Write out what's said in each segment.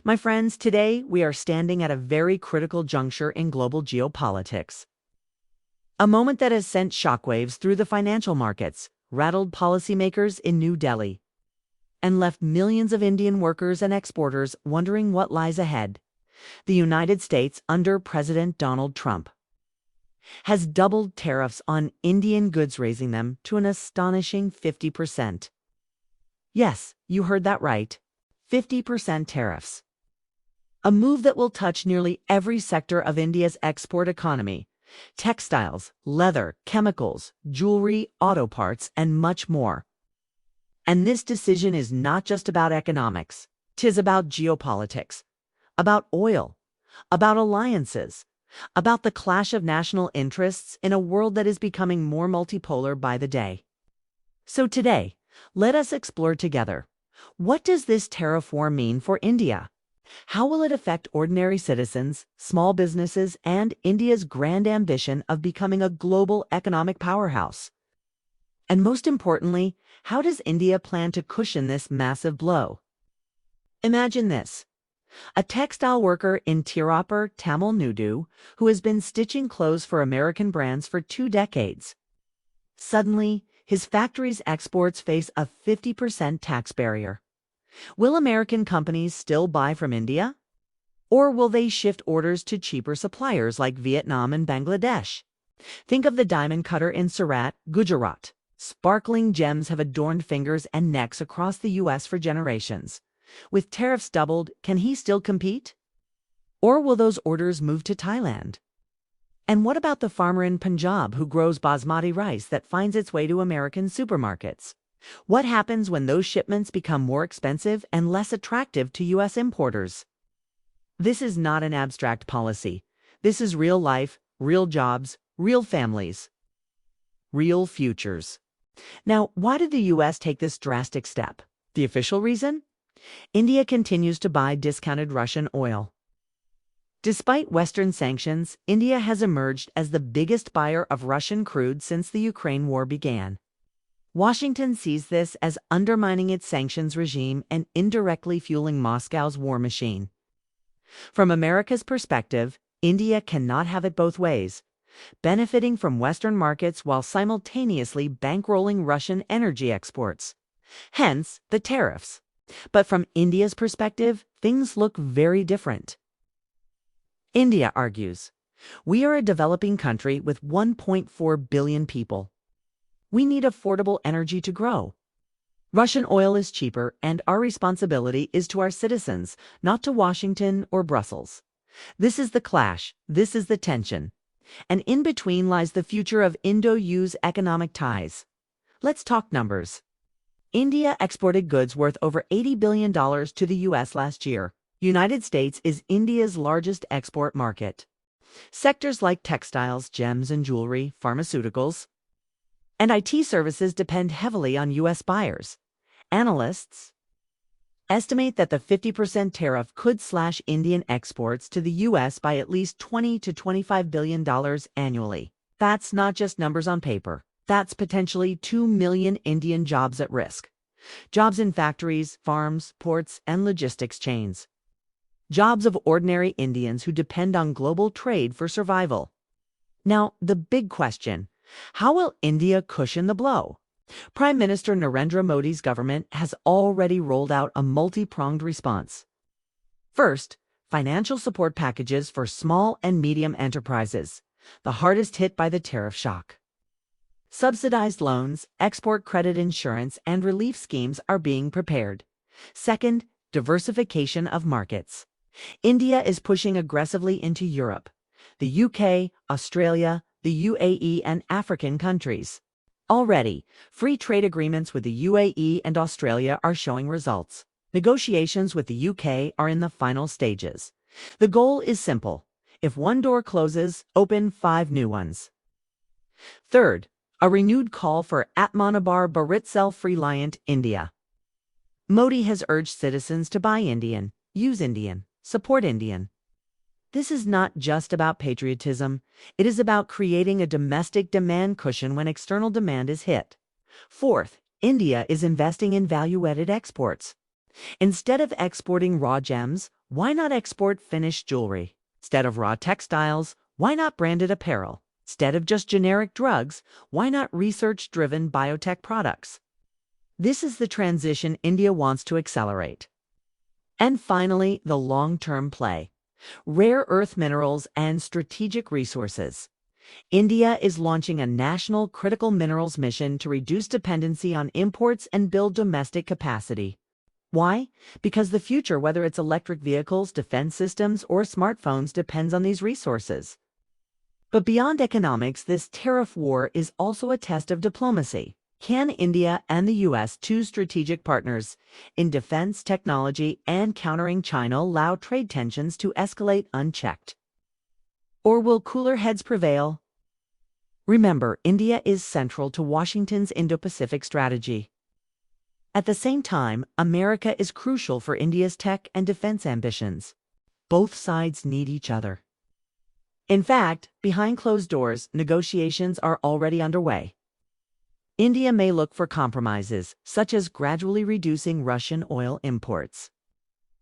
My friends, today we are standing at a very critical juncture in global geopolitics. A moment that has sent shockwaves through the financial markets, rattled policymakers in New Delhi, and left millions of Indian workers and exporters wondering what lies ahead. The United States, under President Donald Trump, has doubled tariffs on Indian goods, raising them to an astonishing 50%. Yes, you heard that right. 50% tariffs. A move that will touch nearly every sector of India's export economy: textiles, leather, chemicals, jewelry, auto parts, and much more. And this decision is not just about economics. 'Tis about geopolitics, about oil, about alliances, about the clash of national interests in a world that is becoming more multipolar by the day. So today, let us explore together. What does this tariff war mean for India? How will it affect ordinary citizens, small businesses, and India's grand ambition of becoming a global economic powerhouse? And most importantly, how does India plan to cushion this massive blow? Imagine this: a textile worker in Tirupur, Tamil Nadu, who has been stitching clothes for American brands for 2 decades. Suddenly, his factory's exports face a 50% tax barrier. Will American companies still buy from India? Or will they shift orders to cheaper suppliers like Vietnam and Bangladesh? Think of the diamond cutter in Surat, Gujarat. Sparkling gems have adorned fingers and necks across the U.S. for generations. With tariffs doubled, can he still compete? Or will those orders move to Thailand? And what about the farmer in Punjab who grows basmati rice that finds its way to American supermarkets? What happens when those shipments become more expensive and less attractive to U.S. importers? This is not an abstract policy. This is real life, real jobs, real families, real futures. Now, why did the U.S. take this drastic step? The official reason? India continues to buy discounted Russian oil. Despite Western sanctions, India has emerged as the biggest buyer of Russian crude since the Ukraine war began. Washington sees this as undermining its sanctions regime and indirectly fueling Moscow's war machine. From America's perspective, India cannot have it both ways, benefiting from Western markets while simultaneously bankrolling Russian energy exports. Hence, the tariffs. But from India's perspective, things look very different. India argues, "We are a developing country with 1.4 billion people. We need affordable energy to grow. Russian oil is cheaper, and our responsibility is to our citizens, not to Washington or Brussels." This is the clash, this is the tension. And in between lies the future of Indo-US economic ties. Let's talk numbers. India exported goods worth over $80 billion to the U.S. last year. United States is India's largest export market. Sectors like textiles, gems and jewelry, pharmaceuticals, and IT services depend heavily on U.S. buyers. Analysts estimate that the 50% tariff could slash Indian exports to the U.S. by at least $20 to $25 billion annually. That's not just numbers on paper. That's potentially 2 million Indian jobs at risk. Jobs in factories, farms, ports, and logistics chains. Jobs of ordinary Indians who depend on global trade for survival. Now, the big question: how will India cushion the blow? Prime Minister Narendra Modi's government has already rolled out a multi-pronged response. First, financial support packages for small and medium enterprises, the hardest hit by the tariff shock. Subsidized loans, export credit insurance, and relief schemes are being prepared. Second, diversification of markets. India is pushing aggressively into Europe, the UK, Australia, the UAE, and African countries. Already, free trade agreements with the UAE and Australia are showing results. Negotiations with the UK are in the final stages. The goal is simple: if one door closes, open 5 new ones. Third, a renewed call for Atmanirbhar Bharat self-reliant India. Modi has urged citizens to buy Indian, use Indian, support Indian. This is not just about patriotism. It is about creating a domestic demand cushion when external demand is hit. Fourth, India is investing in value-added exports. Instead of exporting raw gems, why not export finished jewelry? Instead of raw textiles, why not branded apparel? Instead of just generic drugs, why not research-driven biotech products? This is the transition India wants to accelerate. And finally, the long-term play. Rare earth minerals and strategic resources. India is launching a national critical minerals mission to reduce dependency on imports and build domestic capacity. Why? Because the future, whether it's electric vehicles, defense systems, or smartphones, depends on these resources. But beyond economics, this tariff war is also a test of diplomacy. Can India and the US, two strategic partners in defense, technology, and countering China, allow trade tensions to escalate unchecked? Or will cooler heads prevail? Remember, India is central to Washington's Indo-Pacific strategy. At the same time, America is crucial for India's tech and defense ambitions. Both sides need each other. In fact, behind closed doors, negotiations are already underway. India may look for compromises, such as gradually reducing Russian oil imports,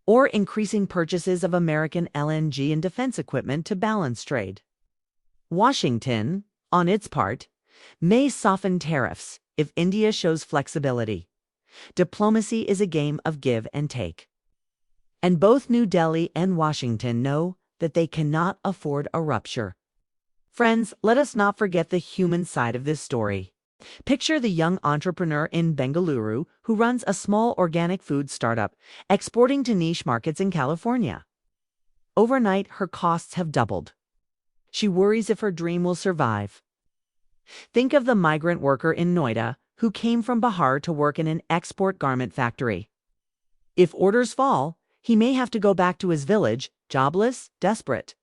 or increasing purchases of American LNG and defense equipment to balance trade. Washington, on its part, may soften tariffs if India shows flexibility. Diplomacy is a game of give and take. And both New Delhi and Washington know that they cannot afford a rupture. Friends, let us not forget the human side of this story. Picture the young entrepreneur in Bengaluru who runs a small organic food startup, exporting to niche markets in California. Overnight, her costs have doubled. She worries if her dream will survive. Think of the migrant worker in Noida who came from Bihar to work in an export garment factory. If orders fall, he may have to go back to his village, jobless, desperate.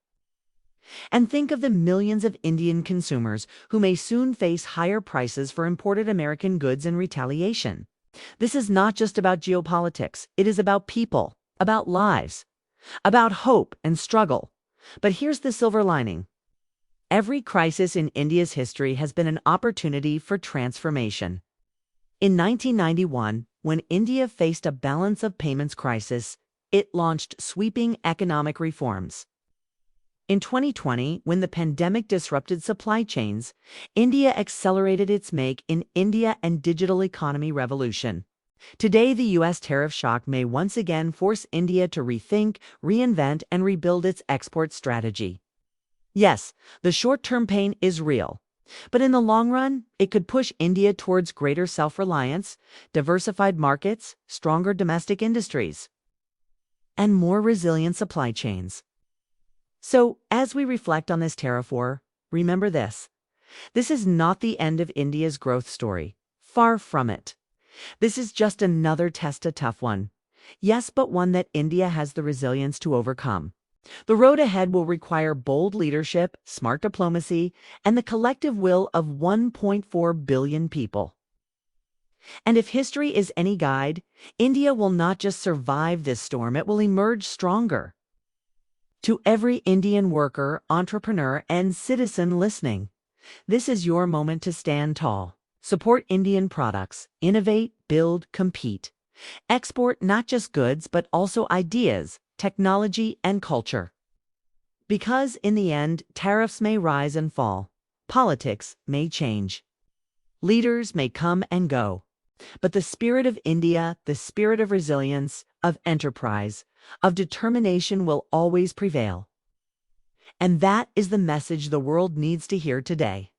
And think of the millions of Indian consumers who may soon face higher prices for imported American goods in retaliation. This is not just about geopolitics. It is about people, about lives, about hope and struggle. But here's the silver lining. Every crisis in India's history has been an opportunity for transformation. In 1991, when India faced a balance of payments crisis, it launched sweeping economic reforms. In 2020, when the pandemic disrupted supply chains, India accelerated its Make in India and digital economy revolution. Today, the US tariff shock may once again force India to rethink, reinvent, and rebuild its export strategy. Yes, the short-term pain is real, but in the long run, it could push India towards greater self-reliance, diversified markets, stronger domestic industries, and more resilient supply chains. So, as we reflect on this tariff war, remember this. This is not the end of India's growth story. Far from it. This is just another test, a tough one. Yes, but one that India has the resilience to overcome. The road ahead will require bold leadership, smart diplomacy, and the collective will of 1.4 billion people. And if history is any guide, India will not just survive this storm, it will emerge stronger. To every Indian worker, entrepreneur, and citizen listening, this is your moment to stand tall. Support Indian products, innovate, build, compete. Export not just goods, but also ideas, technology, and culture. Because in the end, tariffs may rise and fall. Politics may change. Leaders may come and go. But the spirit of India, the spirit of resilience, of enterprise, of determination will always prevail. And that is the message the world needs to hear today.